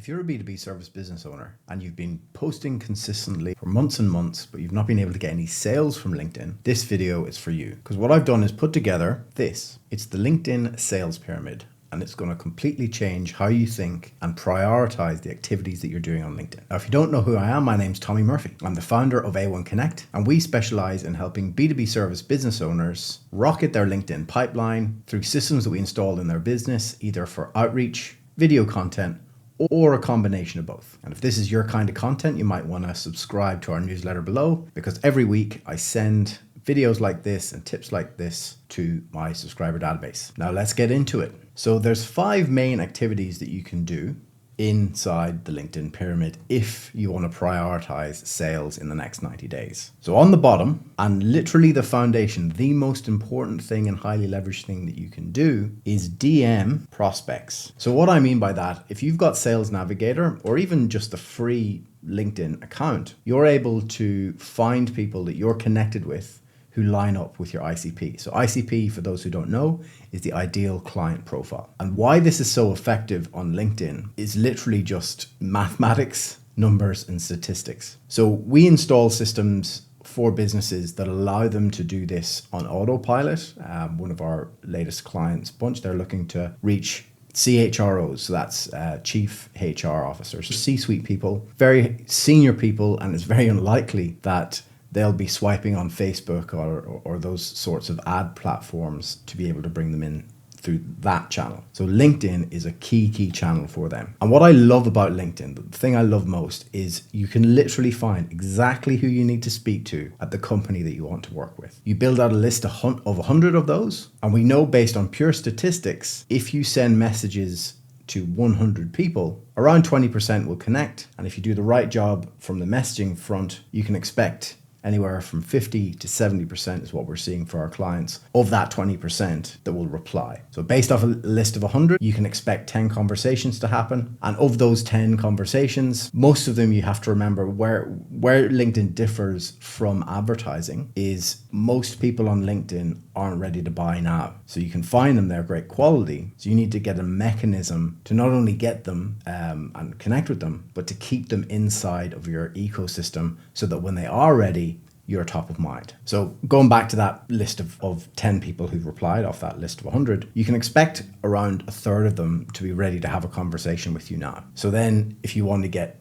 If you're a B2B service business owner and you've been posting consistently for months and months, but you've not been able to get any sales from LinkedIn, this video is for you. Because what I've done is put together this. It's the LinkedIn sales pyramid, and it's going to completely change how you think and prioritize the activities that you're doing on LinkedIn. Now, if you don't know who I am, my name's Tommy Murphy. I'm the founder of A1 Connect, and we specialize in helping B2B service business owners rocket their LinkedIn pipeline through systems that we install in their business, either for outreach, video content, or a combination of both. And if this is your kind of content, you might want to subscribe to our newsletter below, because every week I send videos like this and tips like this to my subscriber database. Now let's get into it. So there's 5 main activities that you can do inside the LinkedIn pyramid if you want to prioritize sales in the next 90 days. So on the bottom, and literally the foundation, the most important thing and highly leveraged thing that you can do is DM prospects. So what I mean by that, if you've got Sales Navigator or even just a free LinkedIn account, you're able to find people that you're connected with who line up with your ICP. So ICP, for those who don't know, is the ideal client profile. And why this is so effective on LinkedIn is literally just mathematics, numbers, and statistics. So we install systems for businesses that allow them to do this on autopilot. One of our latest clients bunch, they're looking to reach CHROs, so that's Chief HR Officers, C-suite people, very senior people, and it's very unlikely that they'll be swiping on Facebook or those sorts of ad platforms to be able to bring them in through that channel. So LinkedIn is a key channel for them. And what I love about LinkedIn, the thing I love most, is you can literally find exactly who you need to speak to at the company that you want to work with. You build out a list of 100 of those, and we know based on pure statistics, if you send messages to 100 people, around 20% will connect. And if you do the right job from the messaging front, you can expect anywhere from 50 to 70% is what we're seeing for our clients of that 20% that will reply. So based off a list of 100, you can expect 10 conversations to happen. And of those 10 conversations, most of them you have to remember where LinkedIn differs from advertising is most people on LinkedIn aren't ready to buy now. So you can find them, they're great quality. So you need to get a mechanism to not only get them and connect with them, but to keep them inside of your ecosystem so that when they are ready, you're top of mind. So going back to that list of 10 people who've replied off that list of 100, you can expect around a third of them to be ready to have a conversation with you now. So then if you want to get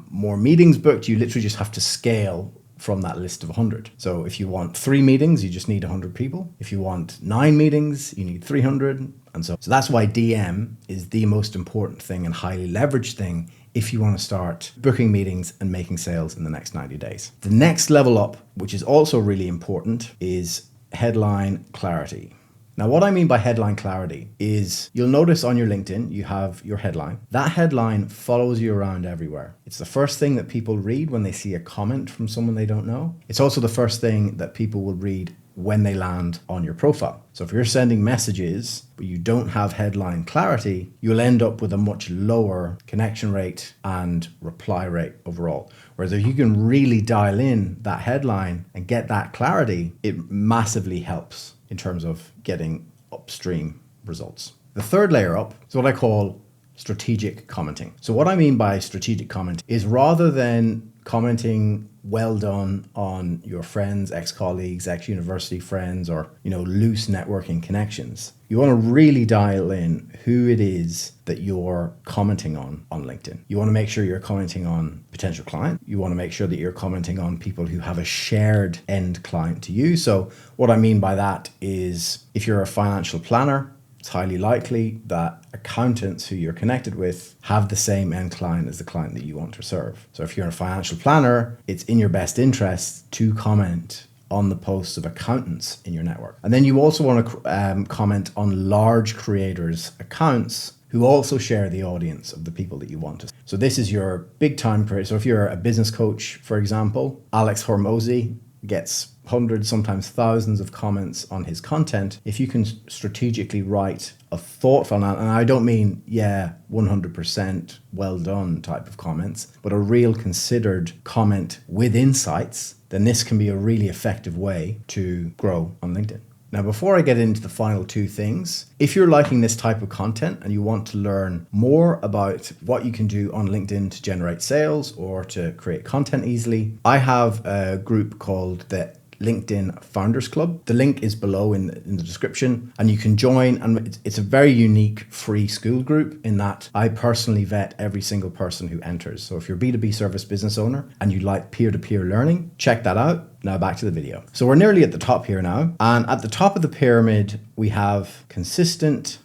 more meetings booked, you literally just have to scale from that list of 100. So if you want 3 meetings, you just need 100 people. If you want 9 meetings, you need 300. And so that's why DM is the most important thing and highly leveraged thing if you want to start booking meetings and making sales in the next 90 days. The next level up, which is also really important, is headline clarity. Now, what I mean by headline clarity is you'll notice on your LinkedIn, you have your headline. That headline follows you around everywhere. It's the first thing that people read when they see a comment from someone they don't know. It's also the first thing that people will read when they land on your profile. So if you're sending messages, but you don't have headline clarity, you'll end up with a much lower connection rate and reply rate overall. Whereas if you can really dial in that headline and get that clarity, it massively helps in terms of getting upstream results. The third layer up is what I call strategic commenting. So what I mean by strategic comment is rather than commenting well done on your friends, ex-colleagues, ex-university friends, or loose networking connections, you want to really dial in who it is that you're commenting on LinkedIn. You want to make sure you're commenting on potential client. You want to make sure that you're commenting on people who have a shared end client to you. So what I mean by that is if you're a financial planner, it's highly likely that accountants who you're connected with have the same end client as the client that you want to serve. So if you're a financial planner, it's in your best interest to comment on the posts of accountants in your network. And then you also want to comment on large creators' accounts who also share the audience of the people that you want to. So this is your big time creator. So if you're a business coach, for example, Alex Hormozy gets hundreds, sometimes thousands of comments on his content. If you can strategically write a thoughtful, and I don't mean, 100% well done type of comments, but a real considered comment with insights, then this can be a really effective way to grow on LinkedIn. Now, before I get into the final two things, if you're liking this type of content and you want to learn more about what you can do on LinkedIn to generate sales or to create content easily, I have a group called the LinkedIn Founders Club. The link is below in the description, and you can join, and it's a very unique free Skool group in that I personally vet every single person who enters. So if you're a B2B service business owner and you like peer-to-peer learning, check that out. Now back to the video. So we're nearly at the top here now, and at the top of the pyramid we have consistent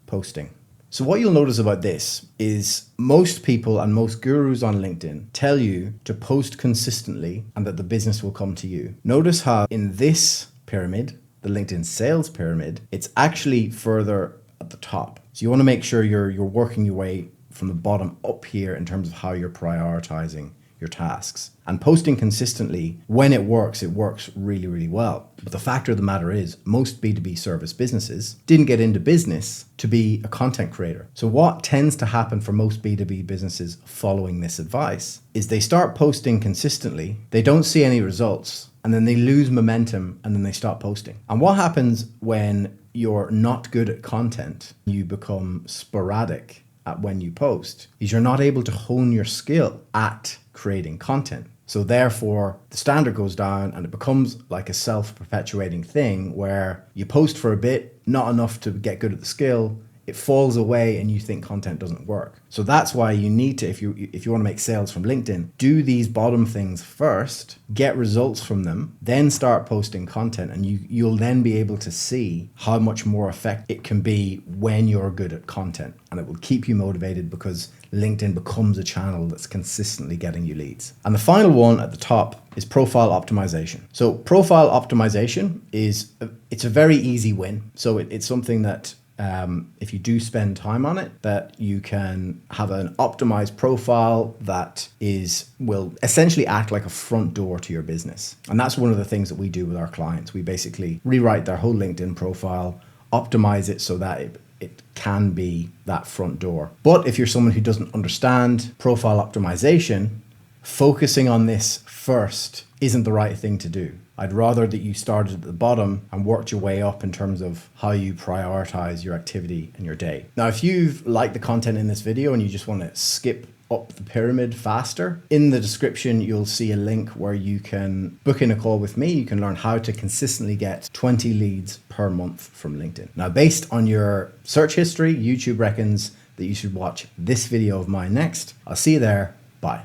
posting. So what you'll notice about this is most people and most gurus on LinkedIn tell you to post consistently and that the business will come to you. Notice how in this pyramid, the LinkedIn sales pyramid, it's actually further at the top. So you want to make sure you're working your way from the bottom up here in terms of how you're prioritizing your tasks. And posting consistently, when it works really, really well. But the fact of the matter is, most B2B service businesses didn't get into business to be a content creator. So what tends to happen for most B2B businesses following this advice is they start posting consistently, they don't see any results, and then they lose momentum and then they stop posting. And what happens when you're not good at content, you become sporadic at when you post, is you're not able to hone your skill at creating content. So therefore the standard goes down and it becomes like a self-perpetuating thing where you post for a bit, not enough to get good at the skill, it falls away and you think content doesn't work. So that's why you need to, if you want to make sales from LinkedIn, do these bottom things first, get results from them, then start posting content, and you'll then be able to see how much more effective it can be when you're good at content, and it will keep you motivated because LinkedIn becomes a channel that's consistently getting you leads. And the final one at the top is profile optimization. So profile optimization it's a very easy win. So it's something that if you do spend time on it, that you can have an optimized profile that will essentially act like a front door to your business. And that's one of the things that we do with our clients. We basically rewrite their whole LinkedIn profile, optimize it so that it can be that front door. But if you're someone who doesn't understand profile optimization, focusing on this first isn't the right thing to do. I'd rather that you started at the bottom and worked your way up in terms of how you prioritize your activity in your day. Now, if you've liked the content in this video and you just want to skip up the pyramid faster, in the description, you'll see a link where you can book in a call with me. You can learn how to consistently get 20 leads per month from LinkedIn. Now, based on your search history, YouTube reckons that you should watch this video of mine next. I'll see you there. Bye.